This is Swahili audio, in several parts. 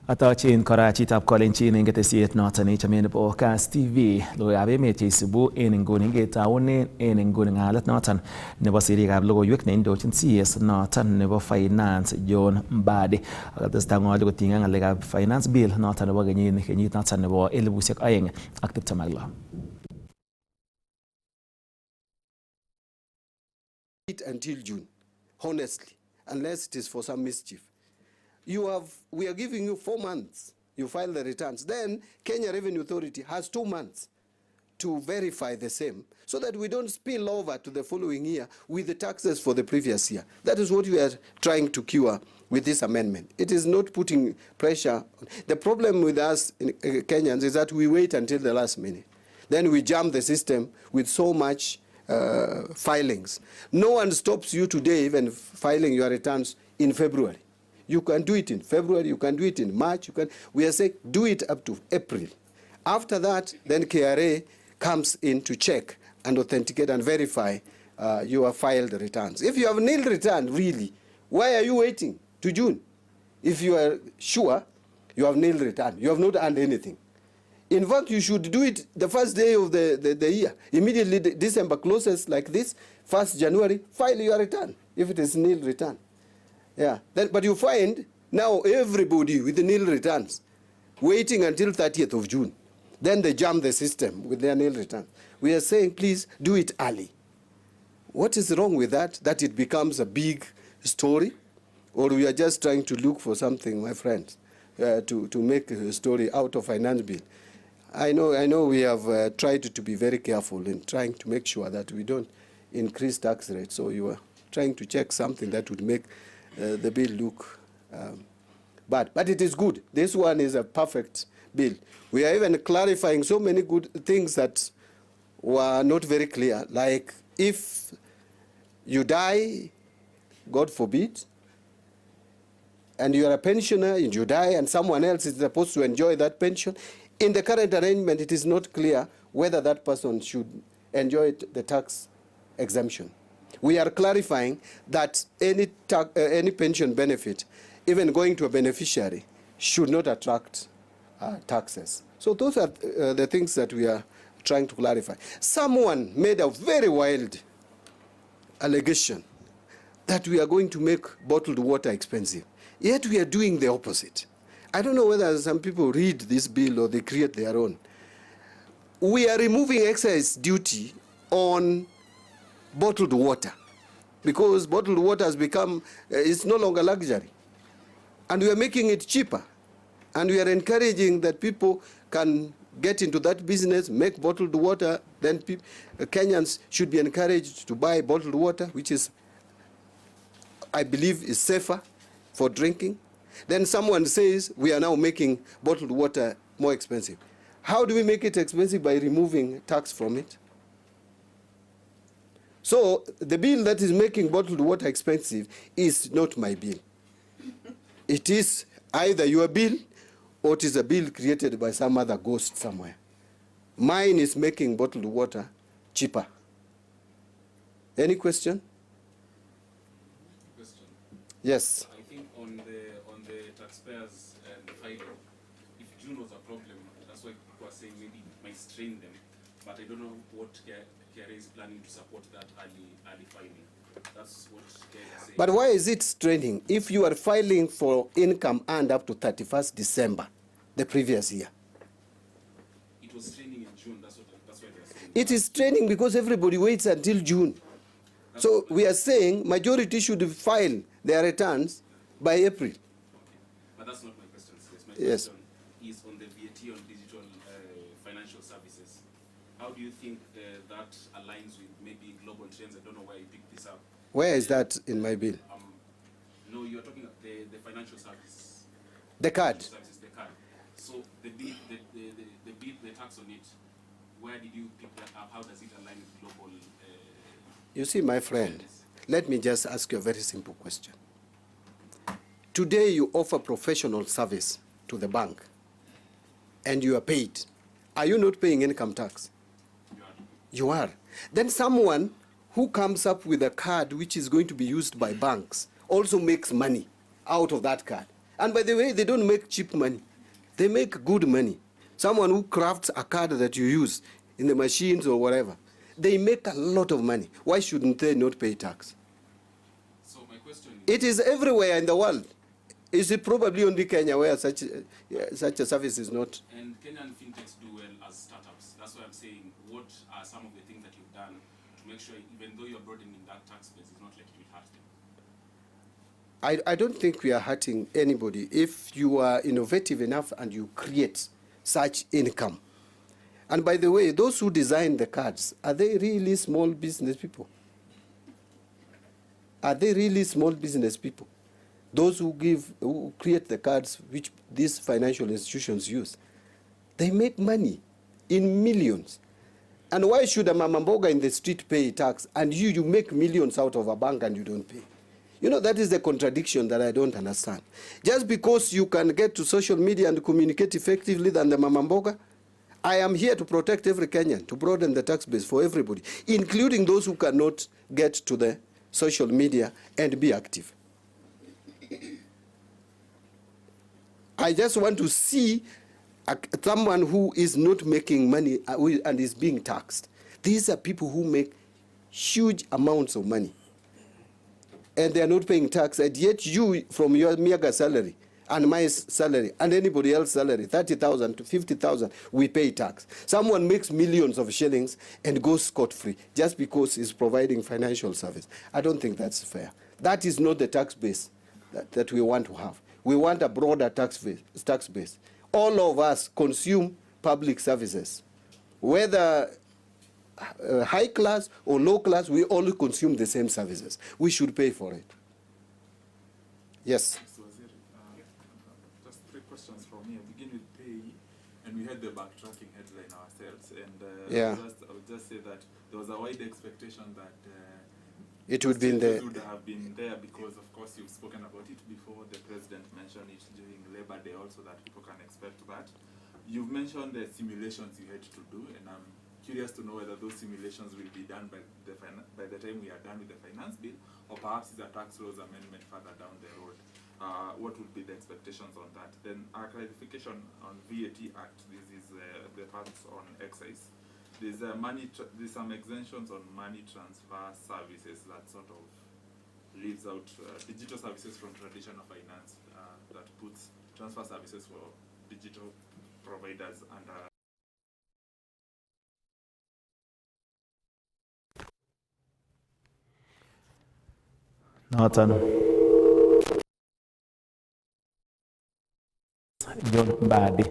Atochin kora chitab kolenjin eng ketesiet noton neichome nebo Kass TV logoiwekab emet cheisibu en inguni ketounen en inguni ng'alet noton nebo sirikab logoiwek neindochin CS noton nebo Finance John Mbadi. Akatestai ng'olyo kotinygei ak ng'alekab Finance Bill noton nebo kenyit noton nebo 2026. Until June, honestly, unless it is for some mischief. We are giving you 4 months. You file the returns. Then Kenya Revenue Authority has 2 months to verify the same so that we don't spill over to the following year with the taxes for the previous year. That is what we are trying to cure with this amendment. It is not putting pressure. The problem with us Kenyans is that we wait until the last minute. Then we jam the system with so much filings. No one stops you today even filing your returns in February. You can do it in February, you can do it in March. We are saying do it up to April. After that, then KRA comes in to check and authenticate and verify your filed returns. If you have nil return, really, why are you waiting to June? If you are sure you have nil return, you have not earned anything. In fact, you should do it the first day of the year. Immediately December closes like this, 1st January, file your return, if it is nil return. Yeah. But you find now everybody with the nil returns waiting until 30th of June. Then they jam the system with their nil returns. We are saying, please do it early. What is wrong with that? That it becomes a big story? Or we are just trying to look for something, my friends, to make a story out of finance bill? I know we have tried to be very careful in trying to make sure that we don't increase tax rates. So you are trying to check something that would make the bill look bad. But it is good. This one is a perfect bill. We are even clarifying so many good things that were not very clear. Like if you die, God forbid, and you are a pensioner and you die and someone else is supposed to enjoy that pension, in the current arrangement, it is not clear whether that person should enjoy the tax exemption. We are clarifying that any pension benefit, even going to a beneficiary, should not attract taxes. So those are the things that we are trying to clarify. Someone made a very wild allegation that we are going to make bottled water expensive. Yet we are doing the opposite. I don't know whether some people read this bill or they create their own. We are removing excise duty on bottled water because bottled water has become, it's no longer luxury. And we are making it cheaper. And we are encouraging that people can get into that business, make bottled water. Then Kenyans should be encouraged to buy bottled water, which is, I believe, is safer for drinking. Then someone says we are now making bottled water more expensive. How do we make it expensive? By removing tax from it. So the bill that is making bottled water expensive is not my bill. It is either your bill or it is a bill created by some other ghost somewhere. Mine is making bottled water cheaper. Any question? Question. Yes. I think on the taxpayers and the filing, if June was a problem, that's why people are saying maybe it might strain them. But I don't know what KRA is planning to support that early filing. That's what KRA is saying. But why is it straining if you are filing for income earned up to 31st December the previous year? It was straining in June, that's why they're saying. It is straining because everybody waits until June. So we are saying majority should file their returns by April. Okay. But that's not my question, sis. My Yes. question is on the VAT on digital financial services. How do you think that aligns with maybe global trends? I don't know why you picked this up. Where is that in my bill? No, you're talking about the financial service. The card. Services, the card. So the bill, the tax on it, where did you pick that up? How does it align with global? You see, my friend, let me just ask you a very simple question. Today you offer professional service to the bank and you are paid. Are you not paying income tax? You are. Then someone who comes up with a card which is going to be used by banks also makes money out of that card. And by the way, they don't make cheap money. They make good money. Someone who crafts a card that you use in the machines or whatever, they make a lot of money. Why shouldn't they not pay tax? So my question is, it is everywhere in the world. Is it probably only Kenya where such a service is not? and Kenyan fintechs do well as startups. That's why I'm saying, what are some of the things that you've done to make sure, even though you're broadening that tax base, it's not like it will hurt them? I don't think we are hurting anybody. If you are innovative enough and you create such income. And by the way, those who design the cards, are they really small business people? Are they really small business people? Those who create the cards which these financial institutions use, they make money in millions. And why should a mamamboga in the street pay tax and you make millions out of a bank and you don't pay? You know, that is the contradiction that I don't understand. Just because you can get to social media and communicate effectively than the mamamboga, I am here to protect every Kenyan, to broaden the tax base for everybody, including those who cannot get to the social media and be active. I just want to see someone who is not making money and is being taxed. These are people who make huge amounts of money. And they are not paying tax, and yet you, from your mega salary, and my salary, and anybody else's salary, 30,000 to 50,000, we pay tax. Someone makes millions of shillings and goes scot-free just because he's providing financial service. I don't think that's fair. That is not the tax base that we want to have. We want a broader tax base. All of us consume public services. Whether high class or low class, we all consume the same services. We should pay for it. Yes. Just three questions from me. I begin with pay, and we had the backtracking headline ourselves. And Yeah. I would just say that there was a wide expectation that It would be in the... would have been there because, of course, you've spoken about it before. The president mentioned it during Labor Day also, that people can expect that. You've mentioned the simulations you had to do, and I'm curious to know whether those simulations will be done by the time we are done with the finance bill, or perhaps it's a tax laws amendment further down the road. What would be the expectations on that? Then our clarification on VAT Act. This is the parts on excise. There's there's some exemptions on money transfer services that sort of leaves out digital services from traditional finance, that puts transfer services for digital providers under. Noton John Badi.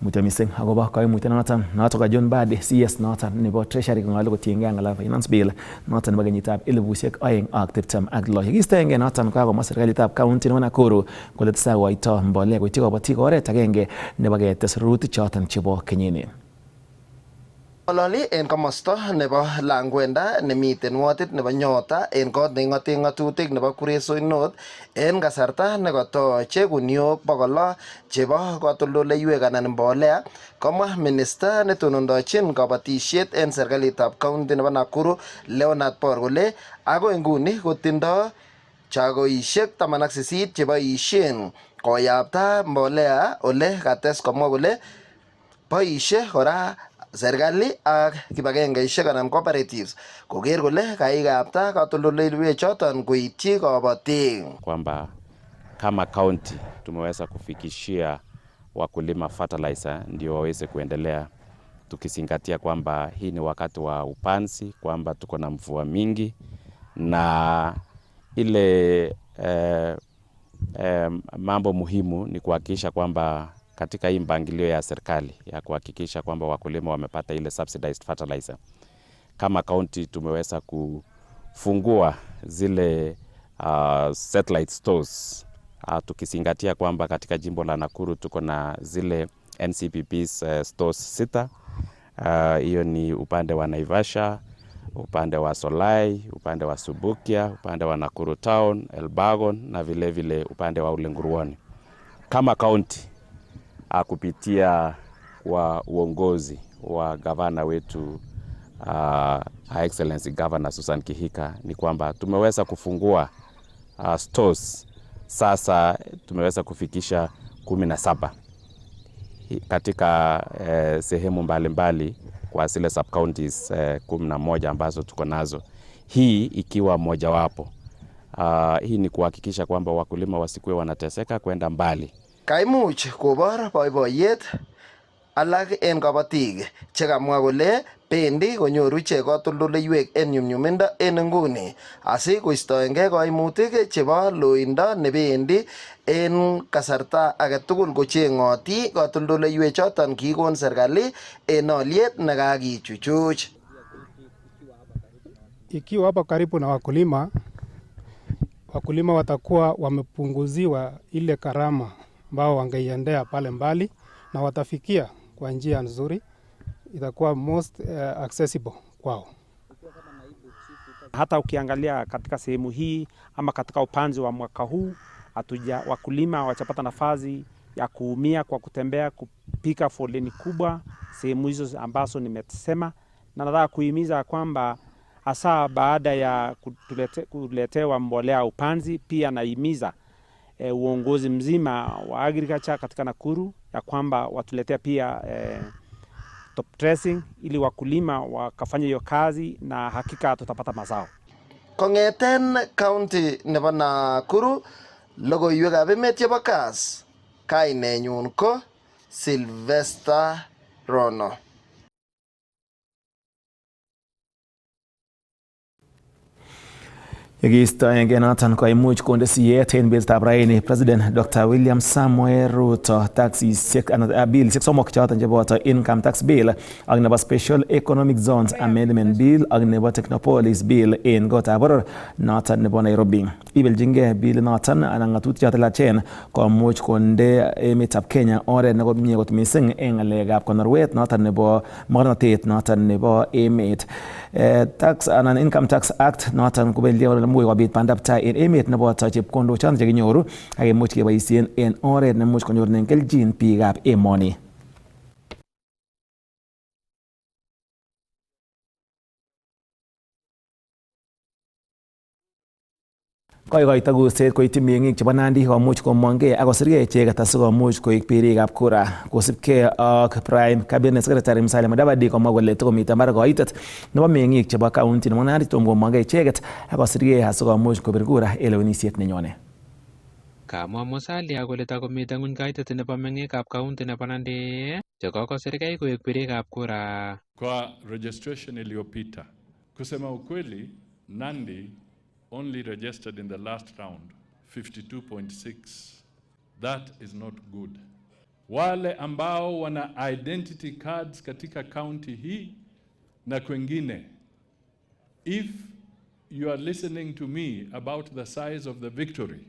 Mutyo mising akobo koimutiet noton ko John Badi CS noton nebo Treasury kong'olu kotiengei ng'alek finance bill noton nebo kenyitab 2026. Yekistoengei noton kakomwa serikalitab county nebo Nakuru kole tesetai kokoito mbolea koityi kobotik oret agenge nebo ketes rurutik choton chebo kenyini. Ng'ololi en komosta nebo Langwenda nemiten wardit nebo Nyota en kot neking'oten ng'atutik nebo Kuresoi North en kasarta nekotoche guniok 600 chebo katoldoleiwek anan mbolea, komwa minista netonondochin kabatisiet en serikalitab county nebo Nakuru Leonard Bor kole agoi nguni kotindo chagoisiek 18 cheboisien koyapta mbolea, ole kates komwa kole boisie kora serikali ak kibagengeisiek anan cooperatives koker kole kaikapta katoldoleiwek choton koityi kabatik. Kwamba kama county tumeweza kufikishia wakulima fertilizer ndio waweze kuendelea, tukizingatia kwamba hii ni wakati wa upanzi, kwamba tuko na mvua mingi na ile mambo muhimu ni kuhakikisha kwamba katika hii mpangilio ya serikali ya kuhakikisha kwamba wakulima wamepata ile subsidized fertilizer. Kama county tumeweza kufungua zile satellite stores, tukizingatia kwamba katika jimbo la Nakuru tuko na zile NCPP's stores 6. Hiyo ni upande wa Naivasha, upande wa Solai, upande wa Subukia, upande wa Nakuru Town, Elbagon na vile vile upande wa Ulenguruoni. Kama kaunti kupitia kwa uongozi wa gavana wetu Her Excellency Governor Susan Kihika ni kwamba tumeweza kufungua stores. Sasa tumeweza kufikisha 17 katika sehemu mbalimbali kwa zile sub counties 11 ambazo tuko nazo. Hii ikiwa mojawapo. Hii ni kuhakikisha kwamba wakulima wasikue wanateseka kwenda mbali. Kaimuch kobor boiboiyet alak en kabatik chekamwa kole bendi konyoru ichek katoldoleiwek en nyumnyumindo en nguni asikoistoengei kaimutik chebo loindo nebendi en kasarta agetugul kocheng'oti katoldoleiwek choton kikon serikali en oliet nekakichuchuch. Ikiwa hapa karibu na wakulima watakuwa wamepunguziwa ile karama ambao wangeiendea pale mbali na watafikia kwa njia nzuri, itakuwa most accessible kwao. Hata ukiangalia katika sehemu hii ama katika upanzi wa mwaka huu, wakulima wachapata nafasi ya kuumia kwa kutembea kupika foleni kubwa sehemu hizo ambazo nimesema, na nataka kuhimiza kwamba hasa baada ya kuletewa mbolea upanzi, pia naimiza uongozi mzima wa agriculture katika Nakuru ya kwamba watuletea pia top dressing ili wakulima wakafanya hiyo kazi na hakika tutapata mazao. Kongeten county nebo Nakuru, logoiwekab emet chebo Kass, kainenyun ko Sylvester Rono. Yekiistoengei noton koimuch konde siyet en betutab raini President Dr. William Samoei Ruto taxisiek anan billisiek somok choton cheboto income tax bill ak nebo special economic zones amendment bill ak nebo technopolis bill en kotab boror noton nebo Nairobi. Ibeljingei bill noton anan ng'atutik choton lachen komuch konde emetab Kenya oret nekomie kot missing en ng'alekab konorwet noton nebo mornotet noton nebo emet. Tax anan income tax act noton kobelie much kobit bandab tai en emet neboto chepkondok choton chekinyoru ak imuch keboisien en oret nemuch konyorunen keljin biikab emoni. Koikoito kurset koityi meng'ik chebo Nandi komuch komongei ak kosirgei icheket asikomuch koik birikab kura. Kosibgei ak Prime Cabinet Secretary Musalia Mudavadi komwa kole takomiten barak koitet nebo meng'ik chebo county nebo Nandi tom komongei icheket ak kosirgei asikomuch kobir kura en lewenisiet nenyone. Kamwa Musalia kole takomiten ng'uny kaitet nebo meng'ikab county nebo Nandi chekokosirgei koik birikab kura. Kwa registration iliyopita, kusema ukweli, Nandi only registered in the last round 52.6. That is not good. Wale ambao wana identity cards katika county hii na kwengine, if you are listening to me about the size of the victory,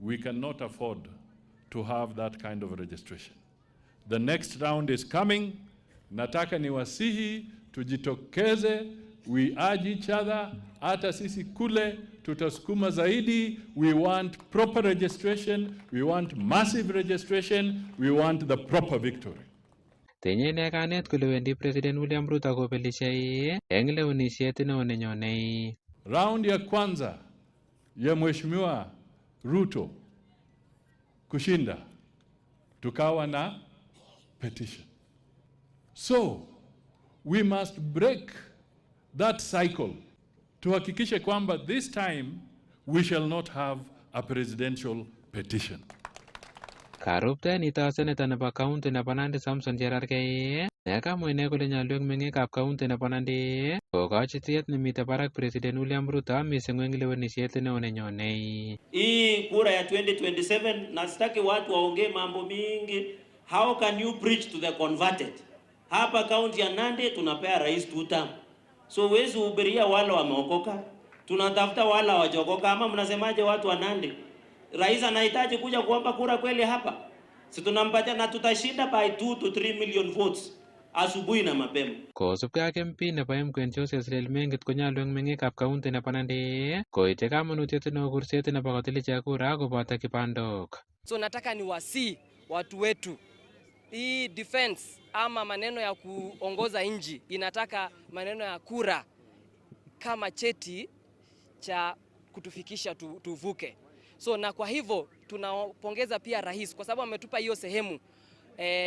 we cannot afford to have that kind of registration. The next round is coming. Nataka niwasihi tujitokeze, we urge each other, hata sisi kule tutasukuma zaidi. We want proper registration, we want massive registration, we want the proper victory. Tinye ne kanet kole wendi President William Ruto kobelishe eng lewenisiet neo nenyone. Round ya kwanza ya Mheshimiwa Ruto kushinda, tukawa na petition. So we must break that cycle tuhakikishe kwamba this time we shall not have a presidential petition. Karupte nito seneta nebo county nebo Nandi Samson Cherargei nekamwa ine kole nyolu eng meng'ikab county nebo Nandi kokochi tiet nemite barak President William Ruto mising eng lewenisiet neo nenyone. Hii kura ya 2027 nasitaki watu waongee mambo mingi. How can you preach to the converted? Hapa county ya Nandi tunapea rais 2 term. So wezi ubiria wale wameokoka, tunatafuta wale wajokoka. Ama mnasemaje watu wa Nandi? Rais anahitaji kuja kuomba kura kweli hapa? Si tunampatia na tutashinda by 2 to 3 million votes. asubuhi na mapema. Kosubkei ak MP nebo Emkwen Joseph Mengit konyolu eng meng'ikab kaunti nebo Nandi koite kamanutiet neo kurset nebo kotil ichek kura koboto kibandok. So nataka ni wasii watu wetu, hii defense ama maneno ya kuongoza nchi inataka maneno ya kura kama cheti cha kutufikisha tuvuke. So na kwa hivyo tunapongeza pia rais kwa sababu ametupa hiyo sehemu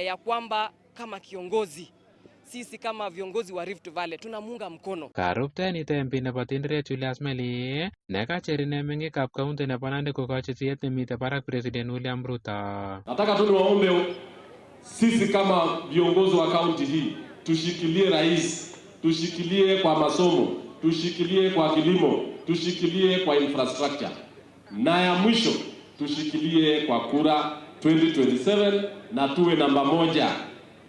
ya kwamba kama kiongozi sisi kama viongozi wa Rift Valley tunamuunga mkono. Karuptenito MP nebo Tinderet Julius Meli nekacherine meng'ikab kaunti nebo Nandi kokochi siyet nemite barak President William Ruto. Nataka tu niwaombe sisi kama viongozi wa kaunti hii tushikilie rais, tushikilie kwa masomo, tushikilie kwa kilimo, tushikilie kwa infrastructure. Na ya mwisho tushikilie kwa kura 2027 na tuwe namba 1.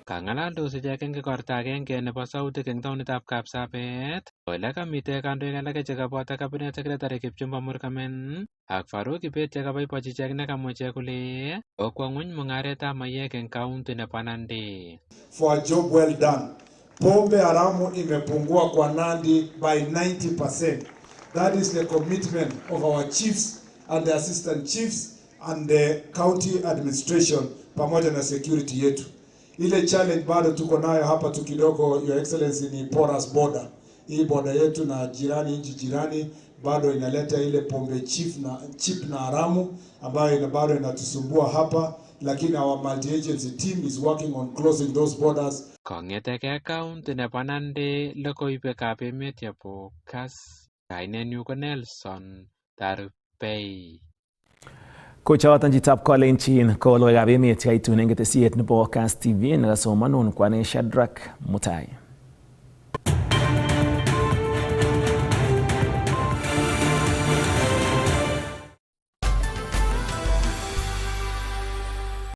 Kang'alaldos ichek eng igorta agenge nebo sautik eng taonitab Kapsabet ole kamite kandoik alake chekaboto cabinet secretary Kipchumba Murkomen ak Farouk Kibet chekaboibochi ichek nekamwa ichek kole okwo ng'weny mung'aretab mayek eng kaunti nebo Nandi. For a job well done. Pombe haramu imepungua kwa Nandi by 90%. That is the commitment of our chiefs and the assistant chiefs and the county administration pamoja na security yetu. Ile challenge bado tuko nayo hapa tu kidogo, Your Excellency, ni porous border. Hii border yetu na jirani, nchi jirani bado inaleta ile pombe cheap na haramu ambayo bado inatusumbua hapa, lakini our multi-agency team is working on closing those borders. Kong'eteke kaunti nebo Nandi logoiwekab emet yebo Kass. Kainenyu ko Nelson Tarupei. Kochoton chitab Kolenjin ko logoiwekab emet yaitun eng ketesiet nebo Kass TV nekasomanun kwane Shadrack Mutai.